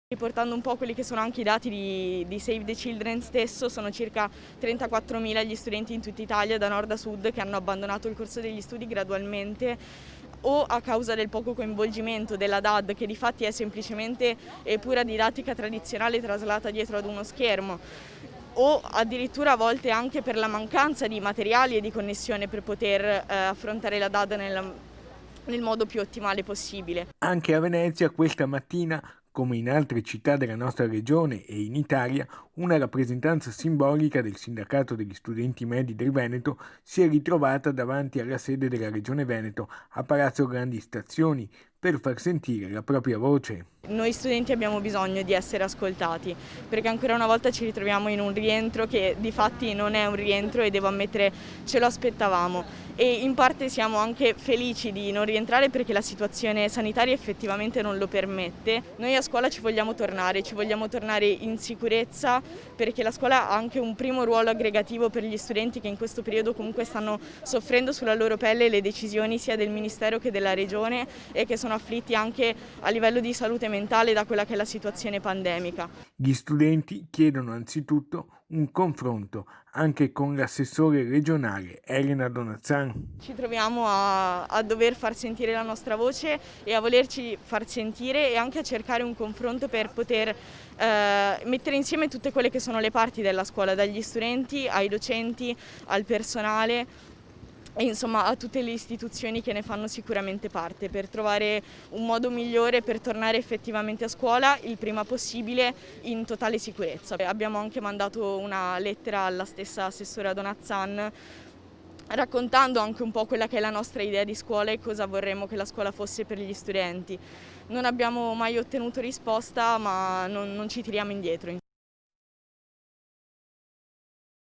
Riportando un po' quelli che sono anche i dati di Save the Children stesso, sono circa 34.000 gli studenti in tutta Italia, da nord a sud, che hanno abbandonato il corso degli studi gradualmente o a causa del poco coinvolgimento della DAD, che di fatti è semplicemente pura didattica tradizionale traslata dietro ad uno schermo, o addirittura a volte anche per la mancanza di materiali e di connessione per poter affrontare la DAD nel modo più ottimale possibile. Anche a Venezia questa mattina, come in altre città della nostra regione e in Italia, una rappresentanza simbolica del Sindacato degli Studenti Medi del Veneto si è ritrovata davanti alla sede della Regione Veneto a Palazzo Grandi Stazioni per far sentire la propria voce. Noi studenti abbiamo bisogno di essere ascoltati, perché ancora una volta ci ritroviamo in un rientro che di fatti non è un rientro, e devo ammettere ce lo aspettavamo, e in parte siamo anche felici di non rientrare perché la situazione sanitaria effettivamente non lo permette. Noi a scuola ci vogliamo tornare in sicurezza, perché la scuola ha anche un primo ruolo aggregativo per gli studenti che in questo periodo comunque stanno soffrendo sulla loro pelle le decisioni sia del Ministero che della Regione, e che sono afflitti anche a livello di salute mentale da quella che è la situazione pandemica. Gli studenti chiedono anzitutto un confronto anche con l'assessore regionale Elena Donazzan. Ci troviamo a dover far sentire la nostra voce e a volerci far sentire, e anche a cercare un confronto per poter mettere insieme tutte quelle che sono le parti della scuola, dagli studenti ai docenti, al personale e insomma a tutte le istituzioni che ne fanno sicuramente parte, per trovare un modo migliore per tornare effettivamente a scuola il prima possibile in totale sicurezza. Abbiamo anche mandato una lettera alla stessa assessora Donazzan, raccontando anche un po' quella che è la nostra idea di scuola e cosa vorremmo che la scuola fosse per gli studenti. Non abbiamo mai ottenuto risposta, ma non ci tiriamo indietro.